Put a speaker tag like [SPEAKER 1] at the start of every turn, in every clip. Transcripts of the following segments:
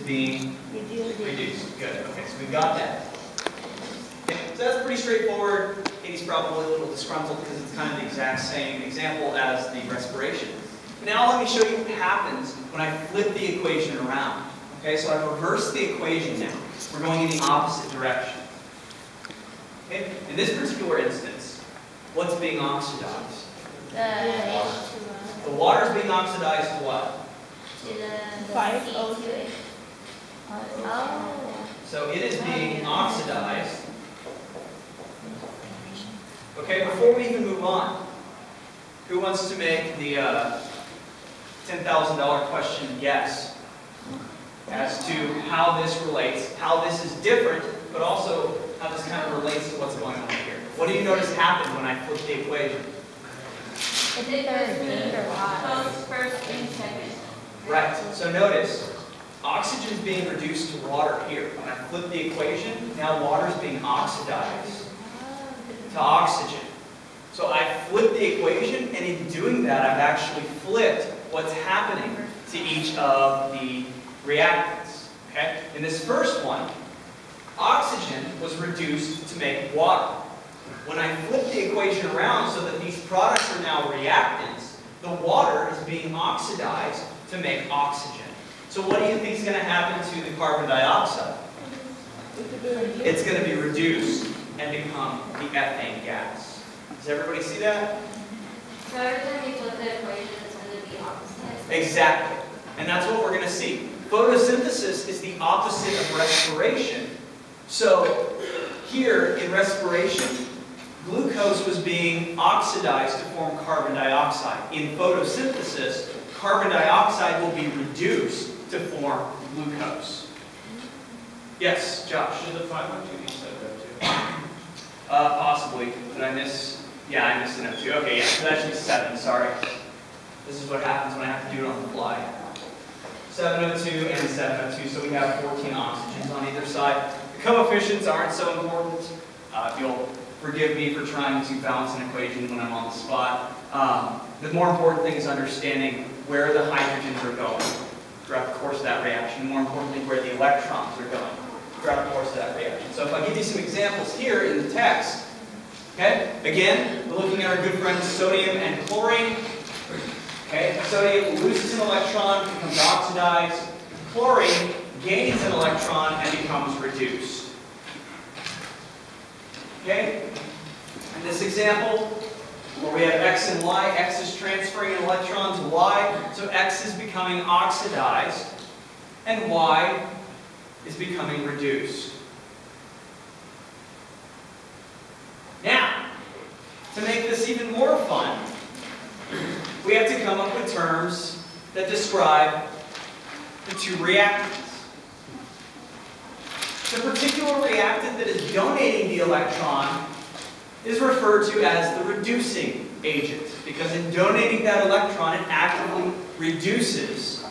[SPEAKER 1] being reduced. Good. Okay, so we've got that. Okay, so that's pretty straightforward. Katie's probably a little disgruntled because it's kind of the exact same example as the respiration. Now let me show you what happens when I flip the equation around. Okay, so I've reversed the equation now. We're going in the opposite direction. Okay? In this particular instance, what's being oxidized? The water is being oxidized to what?
[SPEAKER 2] To the 5O2.
[SPEAKER 1] So it is being oxidized. Okay, before we even move on, who wants to make the $10,000 question guess as to how this relates, how this is different, but also how this kind of relates to what's going on here? What do you notice happened when I flipped the equation?
[SPEAKER 2] It did both first and second.
[SPEAKER 1] Right. So notice, oxygen is being reduced to water here. When I flip the equation, now water is being oxidized to oxygen. So I flipped the equation, and in doing that, I've actually flipped what's happening to each of the reactants. Okay? In this first one, oxygen was reduced to make water. When I flip the equation around so that these products are now reactants, the water is being oxidized to make oxygen. So what do you think is going to happen to the carbon dioxide? It's going to be reduced and become the ethane gas. Does everybody see that?
[SPEAKER 2] So every time you flip the equation, it's going to be opposite.
[SPEAKER 1] Exactly. And that's what we're going to see. Photosynthesis is the opposite of respiration. So here in respiration, glucose was being oxidized to form carbon dioxide. In photosynthesis, carbon dioxide will be reduced to form glucose. Yes, Josh?
[SPEAKER 3] Should the 512 be said that too?
[SPEAKER 1] Possibly. Did I miss? Yeah, I missed an O2. Okay, yeah, so that should be 7, sorry. This is what happens when I have to do it on the fly. 7O2 and 7O2, so we have 14 oxygens on either side. The coefficients aren't so important. If you'll forgive me for trying to balance an equation when I'm on the spot. The more important thing is understanding where the hydrogens are going throughout the course of that reaction. More importantly, where the electrons are going throughout the course of that reaction. So if I give you some examples here in the text, okay? Again, we're looking at our good friends sodium and chlorine. Okay, sodium loses an electron, becomes oxidized. Chlorine gains an electron and becomes reduced. Okay? In this example, where we have X and Y, X is transferring an electron to Y, so X is becoming oxidized, and Y is becoming reduced. Now, to make this even more fun, we have to come up with terms that describe the two reactants. The particular reactant that is donating the electron is referred to as the reducing agent, because in donating that electron, it actively reduces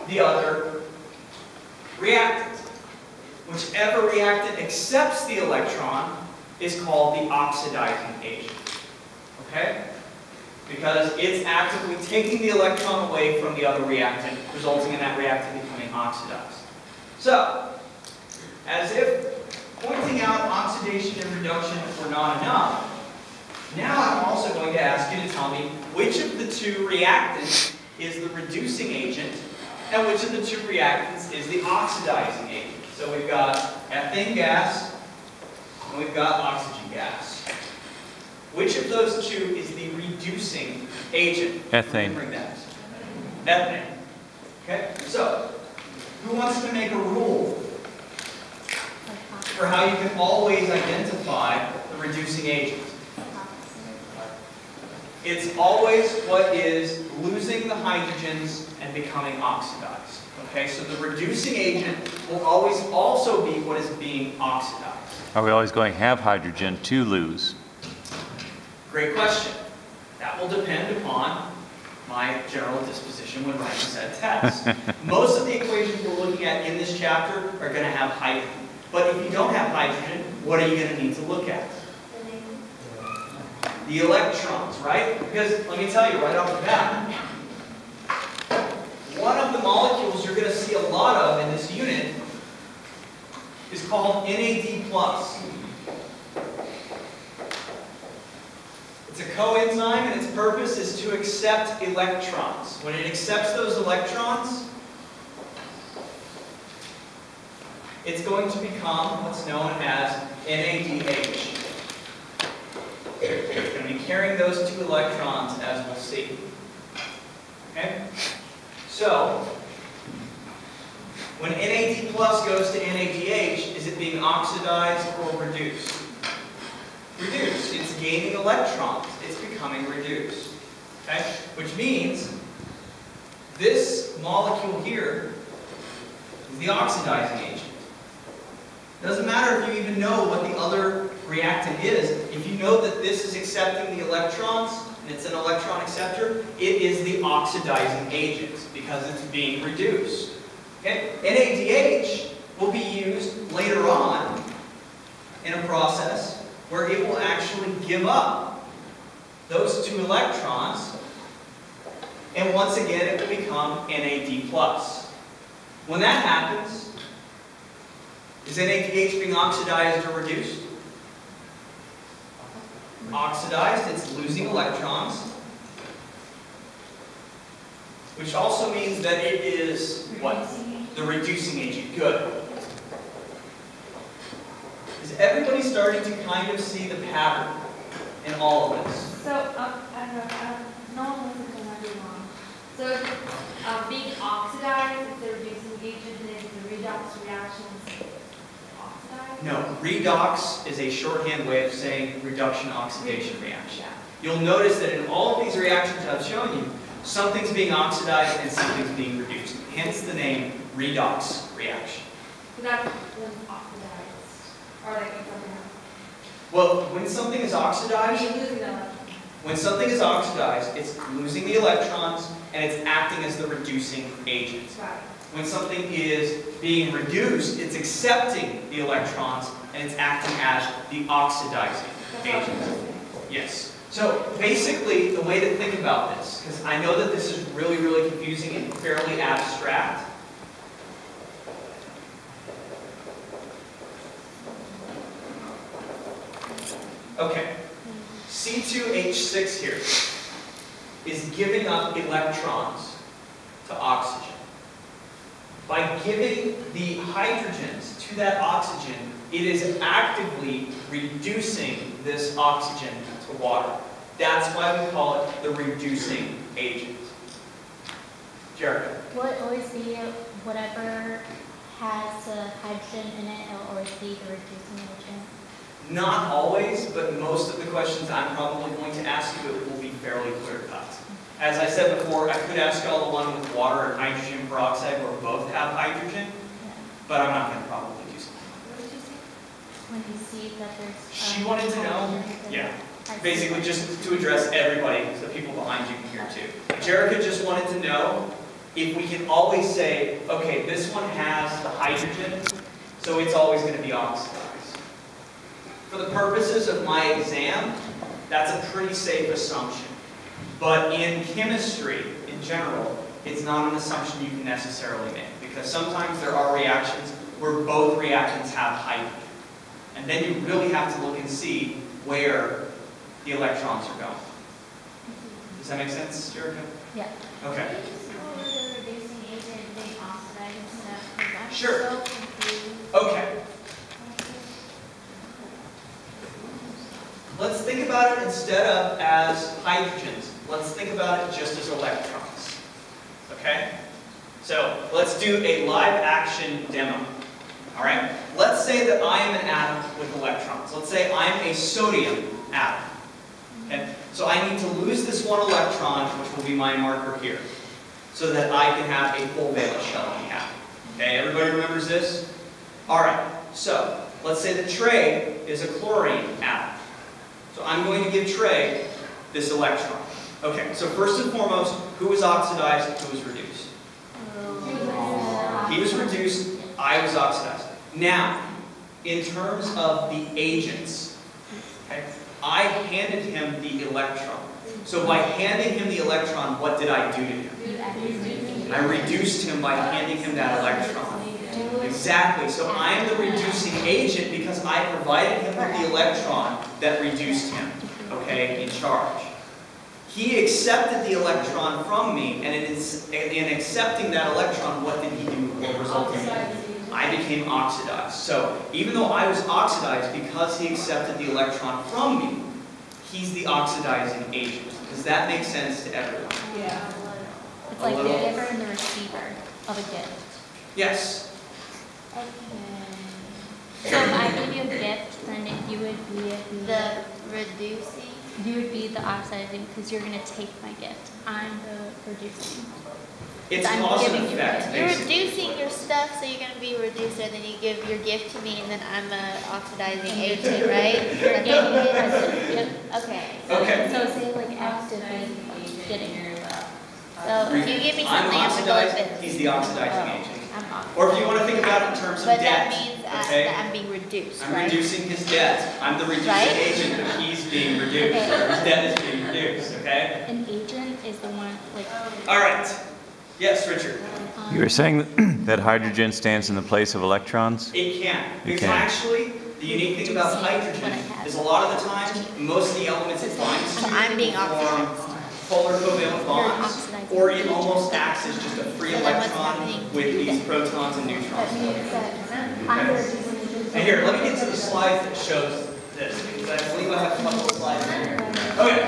[SPEAKER 1] the other reactant. Whichever reactant accepts the electron is called the oxidizing agent. Okay? Because it's actively taking the electron away from the other reactant, resulting in that reactant becoming oxidized. So, as if pointing out oxidation and reduction were not enough, now I'm also going to ask you to tell me which of the two reactants is the reducing agent and which of the two reactants is the oxidizing agent. So we've got ethane gas and we've got oxygen gas. Which of those two is the reducing agent?
[SPEAKER 4] Ethane.
[SPEAKER 1] Bring that. Ethane. Okay? So, who wants to make a rule for how you can always identify the reducing agent? It's always what is losing the hydrogens and becoming oxidized. Okay, so the reducing agent will always also be what is being oxidized.
[SPEAKER 4] Are we always going to have hydrogen to lose?
[SPEAKER 1] Great question. That will depend upon my general disposition when writing said text. Most of the equations we're looking at in this chapter are going to have hydrogen. But if you don't have hydrogen, what are you going to need to look at? The electrons, right? Because let me tell you right off the bat, one of the molecules you're going to see a a lot of in this unit is called NAD+. It's a coenzyme, and its purpose is to accept electrons. When it accepts those electrons, it's going to become what's known as NADH. It's going to be carrying those 2 electrons, as we'll see. Okay? So, when NAD+ goes to NADH, is it being oxidized or reduced? Reduced. It's gaining electrons. It's becoming reduced. Okay? Which means this molecule here is the oxidizing agent. Doesn't matter if you even know what the other reactant is. If you know that this is accepting the electrons, and it's an electron acceptor, it is the oxidizing agent because it's being reduced. Okay? NADH will be used later on in a process where it will actually give up those 2 electrons, and once again it will become NAD+. When that happens, is NADH being oxidized or reduced? Oxidized, it's losing electrons, which also means that it is what? The reducing agent. Good. Is everybody starting to kind of see the pattern in all of this?
[SPEAKER 2] So, I don't know, no one listens to my wrong. So, being oxidized is the reducing agent, and then the redox reaction is oxidized?
[SPEAKER 1] No, redox is a shorthand way of saying reduction-oxidation reaction. You'll notice that in all of these reactions I've shown you, something's being oxidized and something's being reduced. Hence the name redox reaction.
[SPEAKER 2] So that's when it's oxidized. Or like it's something else.
[SPEAKER 1] Well, when something is oxidized,
[SPEAKER 2] You're losing the electron.
[SPEAKER 1] when something is oxidized, it's losing the electrons and it's acting as the reducing agent.
[SPEAKER 2] Right.
[SPEAKER 1] When something is being reduced, it's accepting the electrons and it's acting as the oxidizing
[SPEAKER 2] That's what I was
[SPEAKER 1] agent.
[SPEAKER 2] saying.
[SPEAKER 1] Yes. So basically, the way to think about this, because I know that this is really, really confusing and fairly abstract. Okay. C2H6 here is giving up electrons to oxygen. By giving the hydrogens to that oxygen, it is actively reducing this oxygen to water. That's why we call it the reducing agent. Jericho.
[SPEAKER 5] Will it always be whatever has hydrogen in it, it'll always be the reducing agent?
[SPEAKER 1] Not always, but most of the questions I'm probably going to ask you, it will be fairly clear cut. As I said before, I could ask y'all the one with water and hydrogen peroxide where both have hydrogen, but I'm not going to probably do something.
[SPEAKER 2] What did you say?
[SPEAKER 5] When you see that there's...
[SPEAKER 1] She wanted to know, yeah, basically just to address everybody, so the people behind you can hear too. Jerica just wanted to know if we can always say, okay, this one has the hydrogen, so it's always going to be oxidized. For the purposes of my exam, that's a pretty safe assumption. But in chemistry, in general, it's not an assumption you can necessarily make, because sometimes there are reactions where both reactants have hydrogen. And then you really have to look and see where the electrons are going. Does that make sense, Jerica?
[SPEAKER 5] Yeah.
[SPEAKER 1] Okay.
[SPEAKER 5] Can you just go over the reducing agent being oxidized and stuff? 'Cause I'm
[SPEAKER 1] Sure.
[SPEAKER 5] so confused.
[SPEAKER 1] Okay. Let's think about it instead of as hydrogens. Let's think about it just as electrons. Okay? So let's do a live action demo. All right? Let's say that I am an atom with electrons. Let's say I'm a sodium atom. Okay? So I need to lose this one electron, which will be my marker here, so that I can have a full valence shell in the atom. Okay? Everybody remembers this? All right. So let's say that Trey is a chlorine atom. So I'm going to give Trey this electron. Okay, so first and foremost, who was oxidized, who was reduced? He was reduced, I was oxidized. Now, in terms of the agents, okay, I handed him the electron. So by handing him the electron, what did I do to him? I reduced him by handing him that electron. Exactly. So I am the reducing agent because I provided him with the electron that reduced him, okay, in charge. He accepted the electron from me, and in accepting that electron, what did he do? What resulted in? I became oxidized. So even though I was oxidized because he accepted the electron from me, he's the oxidizing agent. Does that make sense to everyone?
[SPEAKER 2] Yeah.
[SPEAKER 5] It's like the giver and the receiver of a gift.
[SPEAKER 1] Yes.
[SPEAKER 5] Okay. So if I give you a gift, then you would be
[SPEAKER 6] The reducing.
[SPEAKER 5] you would be the oxidizing because you're gonna take my gift. I'm the reducing.
[SPEAKER 1] It's
[SPEAKER 5] I'm
[SPEAKER 1] cause and
[SPEAKER 5] giving you
[SPEAKER 1] effect,
[SPEAKER 5] a
[SPEAKER 6] You're
[SPEAKER 1] basically.
[SPEAKER 6] reducing your stuff, so you're gonna be a reducer, and then you give your gift to me, and then I'm a oxidizing agent, right?
[SPEAKER 5] You're giving me a gift.
[SPEAKER 6] Okay.
[SPEAKER 1] Okay.
[SPEAKER 5] So say like actively getting your
[SPEAKER 6] So if you give me
[SPEAKER 1] I'm
[SPEAKER 6] something, I'm gonna go
[SPEAKER 1] oxidized,
[SPEAKER 6] with it.
[SPEAKER 1] he's the oxidizing agent.
[SPEAKER 5] I'm oxidizing.
[SPEAKER 1] Or if you want to think about it in terms of
[SPEAKER 6] But
[SPEAKER 1] debt,
[SPEAKER 6] that means
[SPEAKER 1] okay?
[SPEAKER 6] that I'm being reduced,
[SPEAKER 1] I'm
[SPEAKER 6] right?
[SPEAKER 1] reducing his debt. I'm the reducing
[SPEAKER 6] Right?
[SPEAKER 1] agent, but he's being reduced.
[SPEAKER 5] Okay.
[SPEAKER 1] Or his debt is being reduced, okay?
[SPEAKER 5] An agent is the one like.
[SPEAKER 1] All right. Yes, Richard.
[SPEAKER 4] You were saying that hydrogen stands in the place of electrons?
[SPEAKER 1] It can.
[SPEAKER 4] It
[SPEAKER 1] Because
[SPEAKER 4] can.
[SPEAKER 1] actually, the unique thing about hydrogen is a lot of the time, most of the elements it binds
[SPEAKER 6] So
[SPEAKER 1] to
[SPEAKER 6] I'm being
[SPEAKER 1] form
[SPEAKER 6] oxidized.
[SPEAKER 1] polar covalent bonds,
[SPEAKER 5] oxidizing.
[SPEAKER 1] or it almost acts as just a free
[SPEAKER 6] So then what's
[SPEAKER 1] electron
[SPEAKER 6] happening?
[SPEAKER 1] with these protons and
[SPEAKER 5] That
[SPEAKER 1] neutrons.
[SPEAKER 5] means that I'm the reducing agent.
[SPEAKER 1] And here, let me get to the slide that shows this, because I believe I have a couple of slides here. Okay,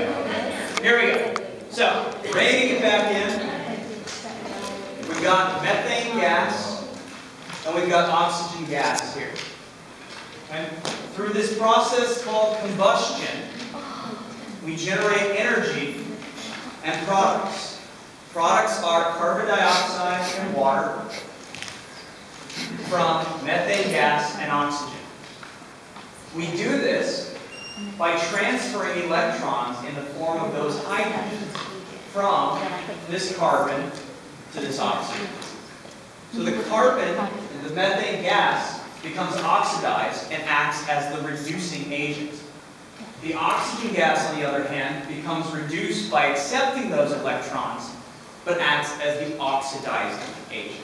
[SPEAKER 1] here we go. So, ready to get back in. We've got methane gas, and we've got oxygen gas here. And through this process called combustion, we generate energy and products. Products are carbon dioxide and water from methane gas and oxygen. We do this by transferring electrons in the form of those hydrogens from this carbon to this oxygen. So the carbon, the methane gas, becomes oxidized and acts as the reducing agent. The oxygen gas, on the other hand, becomes reduced by accepting those electrons, but acts as the oxidizing agent.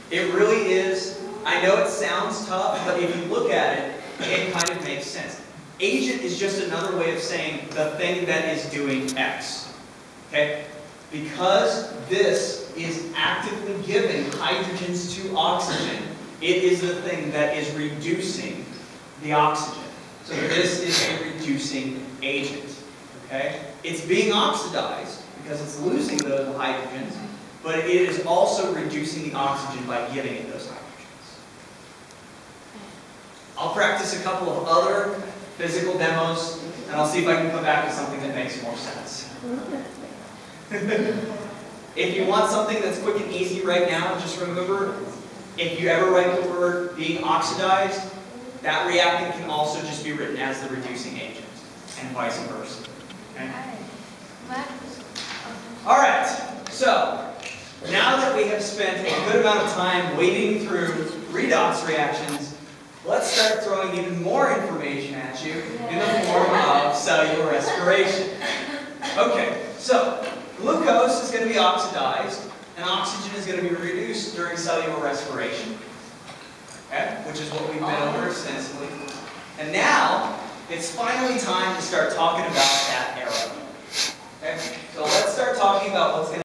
[SPEAKER 1] It really is. I know it sounds tough, but if you look at it, it kind of makes sense. Agent is just another way of saying the thing that is doing X. Okay? Because this is actively giving hydrogens to oxygen, it is the thing that is reducing the oxygen. So this is a reducing agent. Okay? It's being oxidized because it's losing those hydrogens, but it is also reducing the oxygen by giving it those hydrogens. I'll practice a couple of other physical demos, and I'll see if I can come back with something that makes more sense. If you want something that's quick and easy right now, just remember, if you ever write the word being oxidized, that reactant can also just be written as the reducing agent, and vice versa. Okay? All right, so now that we have spent a good amount of time wading through redox reactions, let's start throwing even more information at you in the form of cellular respiration. Okay, so glucose is going to be oxidized, and oxygen is going to be reduced during cellular respiration, okay, which is what we've been over extensively. And now, it's finally time to start talking about that arrow. Okay, so let's start talking about what's going to